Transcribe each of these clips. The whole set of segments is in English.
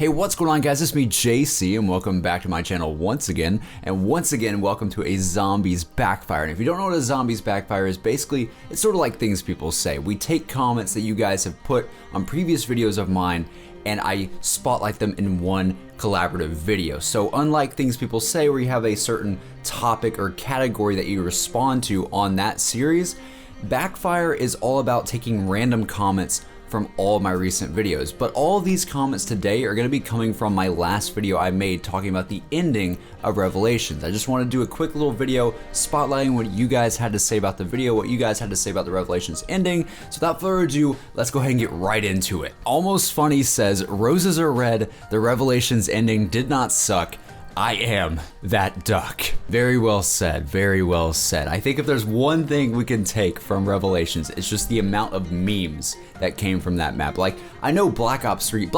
Hey, what's going on, guys? It's me, JC, and welcome back to my channel once again. And once again, welcome to a Zombies Backfire. And if you don't know what a Zombies Backfire is, basically, it's sort of like things people say. We take comments that you guys have put on previous videos of mine, and I spotlight them in one collaborative video. So unlike things people say where you have a certain topic or category that you respond to on that series, Backfire is all about taking random comments from all of my recent videos. But all of these comments today are going to be coming from my last video I made talking about the ending of Revelations. I just want to do a quick little video spotlighting what you guys had to say about the video, what you guys had to say about the Revelations ending. So without further ado, let's go ahead and get right into it. Almost Funny says, "Roses are red, the Revelations ending did not suck. I am that duck." Very well said, very well said. I think if there's one thing we can take from Revelations, it's just the amount of memes that came from that map. Like, I know Black Ops 3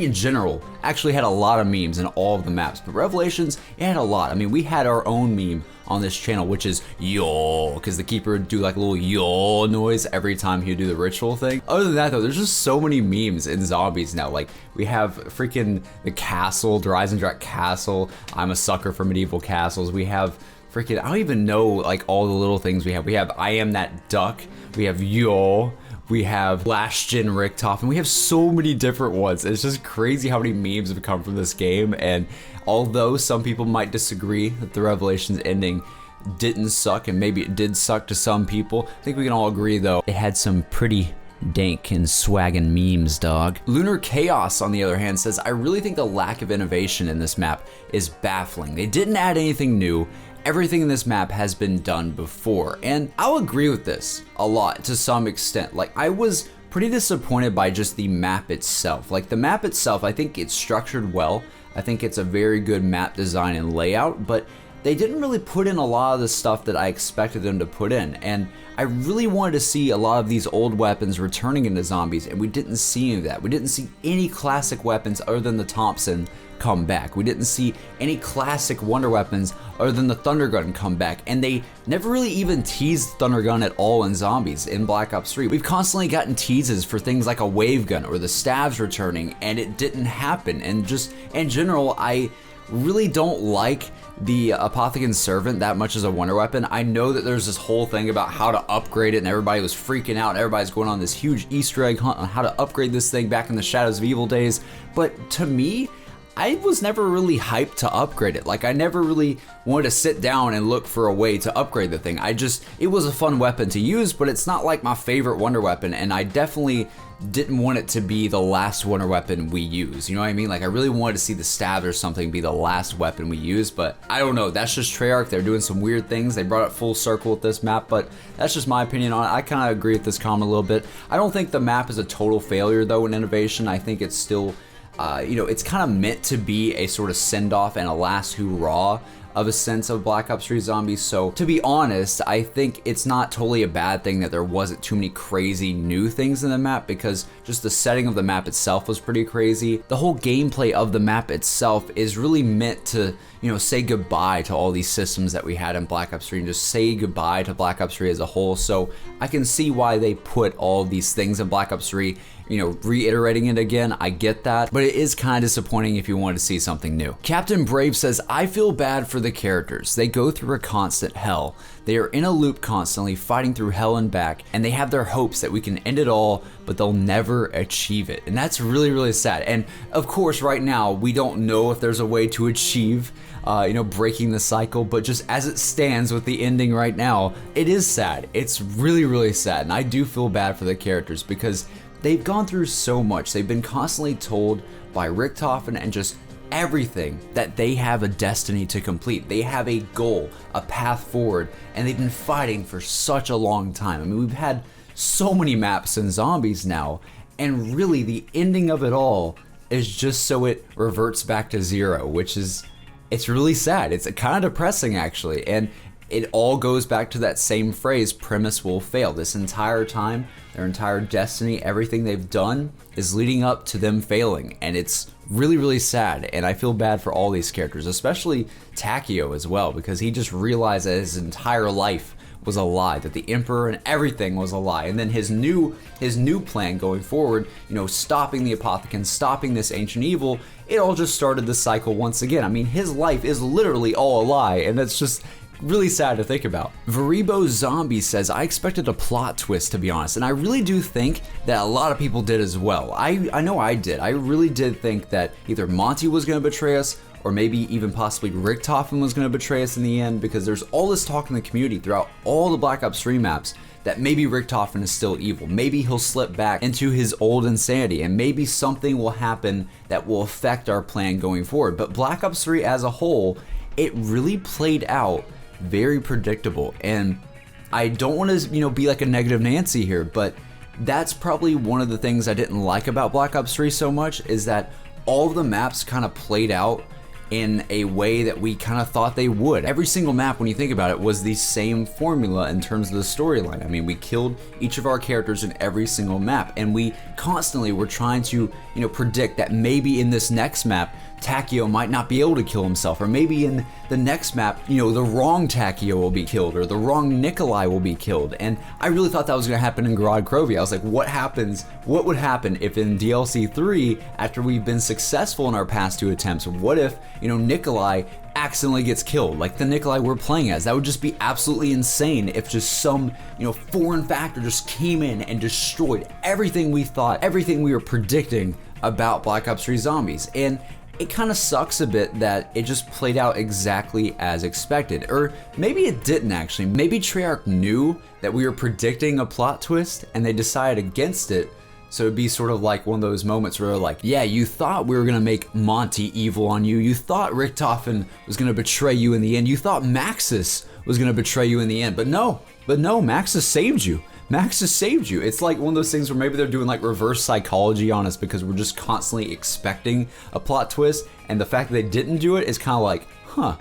in general actually had a lot of memes in all of the maps, but Revelations, it had a lot. I mean, we had our own meme on this channel, which is yo, because the keeper would do like a little yo noise every time he would do the ritual thing. Other than that though, there's just so many memes in zombies now. Like, we have freaking the castle, the Rise and Drak castle. I'm a sucker for medieval castles. We have freaking, I don't even know like all the little things we have. We have I am that duck. We have yo. We have Last Gen Richtofen, and we have so many different ones. It's just crazy how many memes have come from this game, and although some people might disagree that the Revelations ending didn't suck, and maybe it did suck to some people, I think we can all agree though, it had some pretty dank and swaggin' memes, dog. Lunar Chaos, on the other hand, says, "I really think the lack of innovation in this map is baffling. They didn't add anything new. Everything in this map has been done before." And I'll agree with this a lot to some extent. Like, I was pretty disappointed by just the map itself. Like, the map itself, I think it's structured well. I think it's a very good map design and layout, but they didn't really put in a lot of the stuff that I expected them to put in. And I really wanted to see a lot of these old weapons returning into zombies, and we didn't see any of that. We didn't see any classic weapons other than the Thompson come back. We didn't see any classic wonder weapons other than the Thunder Gun come back, and they never really even teased Thunder Gun at all in zombies in Black Ops 3. We've constantly gotten teases for things like a wave gun or the stabs returning, and it didn't happen. And just in general, I really don't like the Apothecon Servant that much as a wonder weapon. I know that there's this whole thing about how to upgrade it, and everybody was freaking out, and everybody's going on this huge Easter egg hunt on how to upgrade this thing back in the Shadows of Evil days, but to me, I was never really hyped to upgrade it. Like, I never really wanted to sit down and look for a way to upgrade the thing. It was a fun weapon to use, but it's not like my favorite wonder weapon, and I definitely didn't want it to be the last wonder weapon we use. You know what I mean? Like, I really wanted to see the stab or something be the last weapon we use, but I don't know. That's just Treyarch. They're doing some weird things. They brought it full circle with this map, but that's just my opinion on it. I kind of agree with this comment a little bit. I don't think the map is a total failure, though, in innovation. I think it's still you know, it's kind of meant to be a sort of send-off and a last hurrah of a sense of Black Ops 3 Zombies. So to be honest, I think it's not totally a bad thing that there wasn't too many crazy new things in the map, because just the setting of the map itself was pretty crazy. The whole gameplay of the map itself is really meant to, you know, say goodbye to all these systems that we had in Black Ops 3 and just say goodbye to Black Ops 3 as a whole. So I can see why they put all of these things in Black Ops 3, you know, reiterating it again. I get that, but it is kind of disappointing if you want to see something new. Captain Brave says, "I feel bad for the characters. They go through a constant hell. They are in a loop constantly, fighting through hell and back, and they have their hopes that we can end it all, but they'll never achieve it." And that's really, really sad. And of course, right now, we don't know if there's a way to achieve you know, breaking the cycle, but just as it stands with the ending right now, it is sad. It's really, really sad, and I do feel bad for the characters because they've gone through so much. They've been constantly told by Richtofen and just everything that they have a destiny to complete. They have a goal, a path forward, and they've been fighting for such a long time. I mean, we've had so many maps in zombies now, and really the ending of it all is just so it reverts back to zero, which is, it's really sad. It's kind of depressing, actually, and it all goes back to that same phrase, premise will fail. This entire time, their entire destiny, everything they've done is leading up to them failing, and it's really, really sad, and I feel bad for all these characters, especially Takeo as well, because he just realized that his entire life was a lie, that the Emperor and everything was a lie. And then his new plan going forward, you know, stopping the Apothicons, stopping this ancient evil, it all just started the cycle once again. I mean, his life is literally all a lie, and that's just really sad to think about. Veribo Zombie says, I expected a plot twist, to be honest, and I really do think that a lot of people did as well. I know I did. I really did think that either Monty was going to betray us, or maybe even possibly Richtofen was going to betray us in the end, because there's all this talk in the community throughout all the Black Ops 3 maps that maybe Richtofen is still evil. Maybe he'll slip back into his old insanity, and maybe something will happen that will affect our plan going forward. But Black Ops 3 as a whole, it really played out very predictable. And I don't want to, you know, be like a negative Nancy here, but that's probably one of the things I didn't like about Black Ops 3 so much, is that all of the maps kind of played out in a way that we kind of thought they would. Every single map, when you think about it, was the same formula in terms of the storyline. I mean, we killed each of our characters in every single map, and we constantly were trying to, you know, predict that maybe in this next map, Takeo might not be able to kill himself, or maybe in the next map, you know, the wrong Takeo will be killed, or the wrong Nikolai will be killed. And I really thought that was going to happen in Grad Krovi. I was like, what would happen if in DLC 3, after we've been successful in our past 2 attempts, what if, you know, Nikolai accidentally gets killed, like the Nikolai we're playing as? That would just be absolutely insane if just some, you know, foreign factor just came in and destroyed everything we thought, everything we were predicting about Black Ops 3 Zombies. And it kind of sucks a bit that it just played out exactly as expected. Or maybe it didn't actually. Maybe Treyarch knew that we were predicting a plot twist and they decided against it. So it'd be sort of like one of those moments where they're like, yeah, you thought we were gonna make Monty evil on you. You thought Richtofen was gonna betray you in the end. You thought Maxis was gonna betray you in the end. But no, Maxis saved you. Maxis saved you. It's like one of those things where maybe they're doing like reverse psychology on us, because we're just constantly expecting a plot twist, and the fact that they didn't do it is kind of like, huh,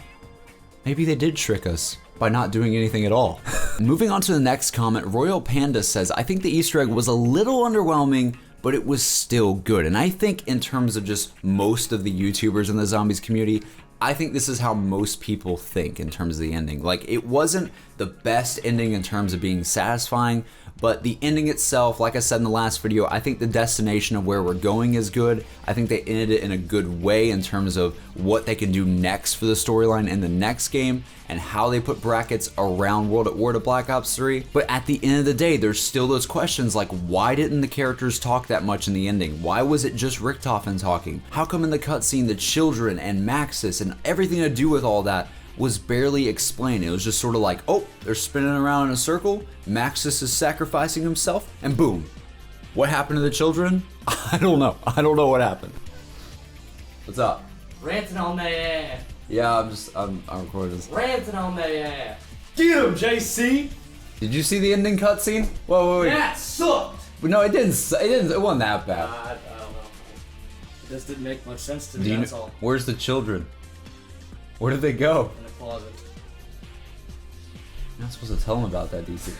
maybe they did trick us by not doing anything at all. Moving on to the next comment, Royal Panda says, I think the Easter egg was a little underwhelming, but it was still good. And I think in terms of just most of the YouTubers in the Zombies community, I think this is how most people think in terms of the ending. Like, it wasn't the best ending in terms of being satisfying, but the ending itself, like I said in the last video, I think the destination of where we're going is good. I think they ended it in a good way in terms of what they can do next for the storyline in the next game, and how they put brackets around World at War to Black Ops 3. But at the end of the day, there's still those questions like, why didn't the characters talk that much in the ending? Why was it just Richtofen talking? How come in the cutscene the children and Maxis and everything to do with all that was barely explained? It was just sort of like, oh, they're spinning around in a circle, Maxis is sacrificing himself, and boom. What happened to the children? I don't know. I don't know what happened. What's up? Ranting on their ass. Yeah, I'm recording this. Ranting on their ass. Get him, JC! Did you see the ending cutscene? Whoa, wait. That sucked! But no, it didn't. It wasn't that bad. I don't know. It just didn't make much sense to me, Do that's all. Where's the children? Where did they go? In the closet. You're not supposed to tell them about that, DC.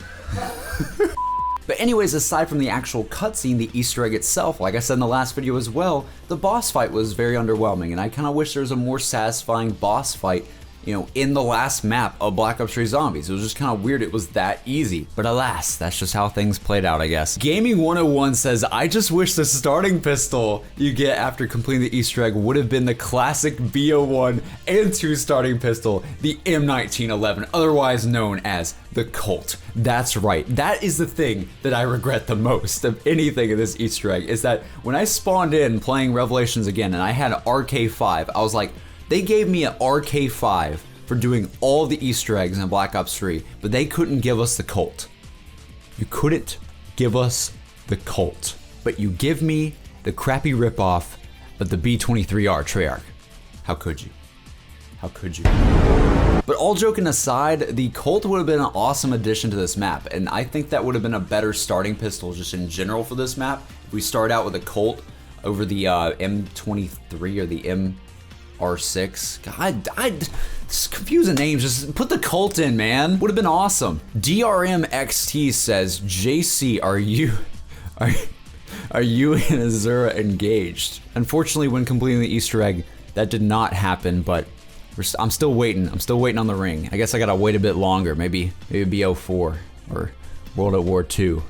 But anyways, aside from the actual cutscene, the Easter egg itself, like I said in the last video as well, the boss fight was very underwhelming, and I kind of wish there was a more satisfying boss fight, you know, in the last map of Black Ops 3 Zombies. It was just kind of weird it was that easy. But alas, that's just how things played out, I guess. Gaming 101 says, I just wish the starting pistol you get after completing the Easter egg would have been the classic BO1 and 2 starting pistol, the M1911, otherwise known as the COLT. That's right. That is the thing that I regret the most of anything in this Easter egg, is that when I spawned in playing Revelations again and I had an RK5, I was like, they gave me an RK5 for doing all the Easter eggs in Black Ops 3, but they couldn't give us the COLT. You couldn't give us the COLT, but you give me the crappy ripoff of the B-23R Treyarch. How could you? How could you? But all joking aside, the COLT would have been an awesome addition to this map, and I think that would have been a better starting pistol just in general for this map. If we start out with a COLT over the M23 or the R6. God, it's confusing names. Just put the COLT in, man. Would have been awesome. DRMXT says, JC, are you and Azura engaged? Unfortunately, when completing the Easter egg, that did not happen, but I'm still waiting. I'm still waiting on the ring. I guess I gotta wait a bit longer. Maybe BO4 or World at War II,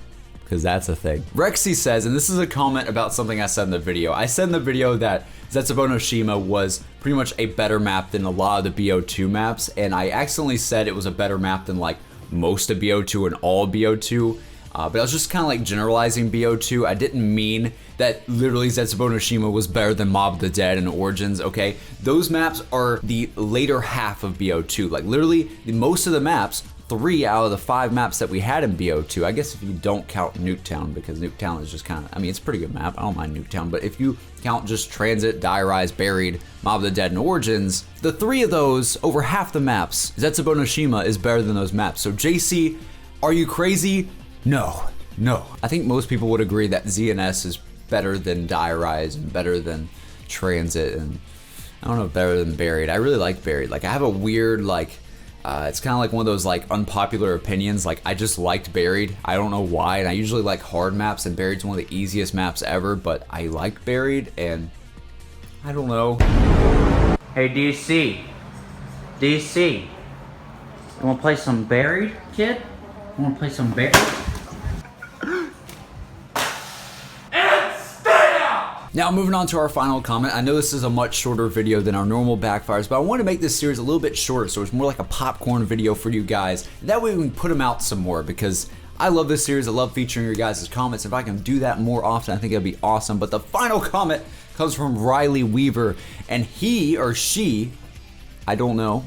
because that's a thing. Rexy says, and this is a comment about something I said in the video. I said in the video that Zetsubo no Shima was pretty much a better map than a lot of the BO2 maps, and I accidentally said it was a better map than like most of BO2 and all BO2. But I was just kind of like generalizing BO2. I didn't mean that literally Zetsubo no Shima was better than Mob of the Dead and Origins, okay? Those maps are the later half of BO2. Like literally, most of the maps, 3 out of the 5 maps that we had in BO2, I guess if you don't count Nuketown, because Nuketown is just kind of, I mean, it's a pretty good map. I don't mind Nuketown, but if you count just Transit, Die Rise, Buried, Mob of the Dead, and Origins, the 3 of those, over half the maps, Zetsubo no Shima is better than those maps. So JC, are you crazy? No. I think most people would agree that ZNS is better than Die Rise and better than Transit and I don't know, better than Buried. I really like Buried. Like I have a weird like, it's kind of like one of those like unpopular opinions. Like I just liked Buried. I don't know why. And I usually like hard maps and Buried's one of the easiest maps ever, but I liked Buried and I don't know. Hey DC, you wanna play some Buried, kid? You wanna play some Buried? Now moving on to our final comment. I know this is a much shorter video than our normal backfires, but I want to make this series a little bit shorter so it's more like a popcorn video for you guys. That way we can put them out some more because I love this series. I love featuring your guys' comments. If I can do that more often, I think it'd be awesome. But the final comment comes from Riley Weaver, and he or she, I don't know,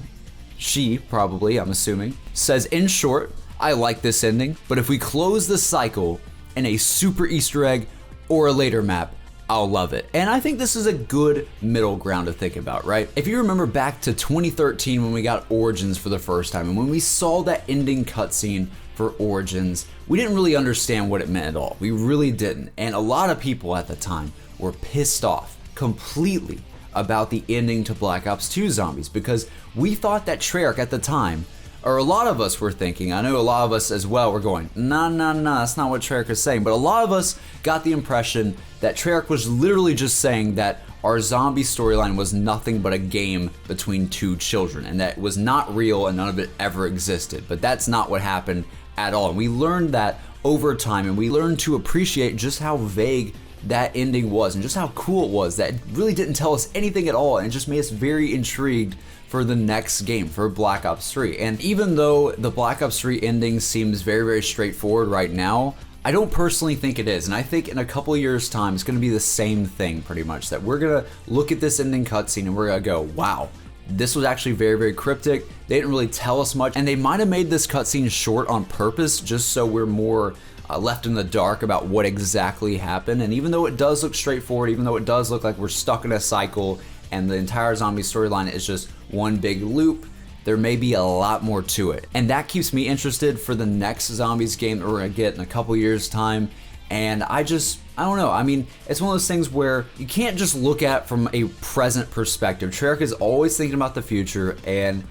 she probably, I'm assuming, says, in short, I like this ending, but if we close the cycle in a super Easter egg or a later map, I'll love it. And I think this is a good middle ground to think about, right? If you remember back to 2013 when we got Origins for the first time, and when we saw that ending cutscene for Origins, we didn't really understand what it meant at all. We really didn't. And a lot of people at the time were pissed off completely about the ending to Black Ops 2 Zombies because we thought that Treyarch at the time, or a lot of us were thinking, I know a lot of us as well were going, nah, that's not what Treyarch is saying, but a lot of us got the impression that Treyarch was literally just saying that our zombie storyline was nothing but a game between 2 children, and that it was not real and none of it ever existed. But that's not what happened at all, and we learned that over time, and we learned to appreciate just how vague that ending was and just how cool it was that it really didn't tell us anything at all, and it just made us very intrigued for the next game, for Black Ops 3. And even though the Black Ops 3 ending seems very, very straightforward right now, I don't personally think it is. And I think in a couple of years' time, it's gonna be the same thing pretty much, that we're gonna look at this ending cutscene and we're gonna go, wow, this was actually very, very cryptic. They didn't really tell us much, and they might have made this cutscene short on purpose just so we're more left in the dark about what exactly happened. And even though it does look straightforward, even though it does look like we're stuck in a cycle and the entire zombie storyline is just one big loop, there may be a lot more to it. And that keeps me interested for the next Zombies game that we're gonna get in a couple years' time. And I don't know, I mean, it's one of those things where you can't just look at from a present perspective. Treyarch is always thinking about the future, and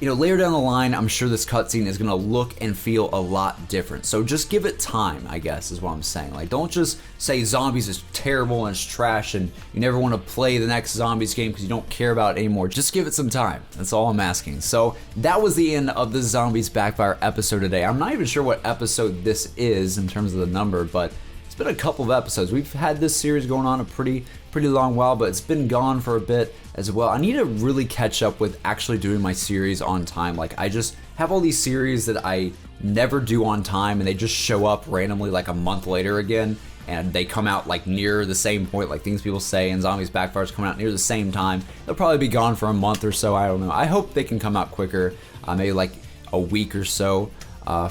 you know, later down the line, I'm sure this cutscene is gonna look and feel a lot different. So just give it time, I guess, is what I'm saying. Like, don't just say Zombies is terrible and it's trash and you never wanna play the next Zombies game because you don't care about it anymore. Just give it some time. That's all I'm asking. So that was the end of the Zombies Backfire episode today. I'm not even sure what episode this is in terms of the number, but it's been a couple of episodes. We've had this series going on a pretty long while, but it's been gone for a bit as well. I need to really catch up with actually doing my series on time. Like, I just have all these series that I never do on time, and they just show up randomly like a month later again, and they come out like near the same point, like things people say, and Zombies Backfire's coming out near the same time. They'll probably be gone for a month or so, I don't know. I hope they can come out quicker, maybe like a week or so.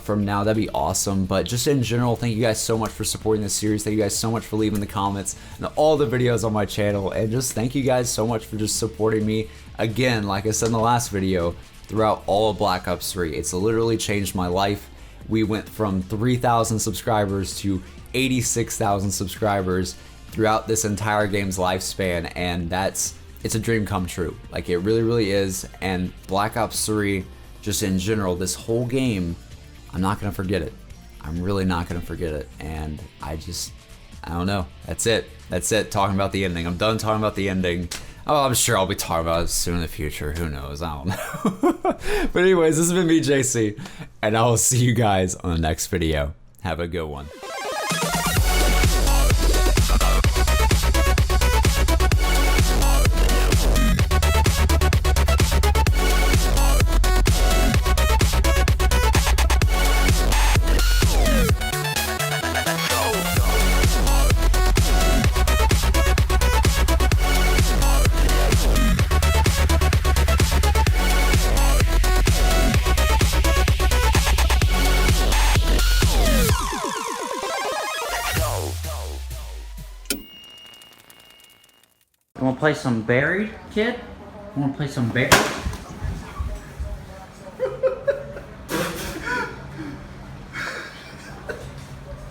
From now, that'd be awesome. But just in general, thank you guys so much for supporting this series. Thank you guys so much for leaving the comments and all the videos on my channel, and just thank you guys so much for just supporting me again, like I said in the last video, throughout all of Black Ops 3. It's literally changed my life. We went from 3,000 subscribers to 86,000 subscribers throughout this entire game's lifespan, and it's a dream come true. Like, it really is. And Black Ops 3, just in general, this whole game, I'm not gonna forget it. I'm really not gonna forget it. And I don't know. That's it. Talking about the ending. I'm done talking about the ending. Oh, I'm sure I'll be talking about it soon in the future. Who knows? I don't know. But anyways, this has been me, JC, and I will see you guys on the next video. Have a good one. You wanna play some buried, kid? You wanna play some buried?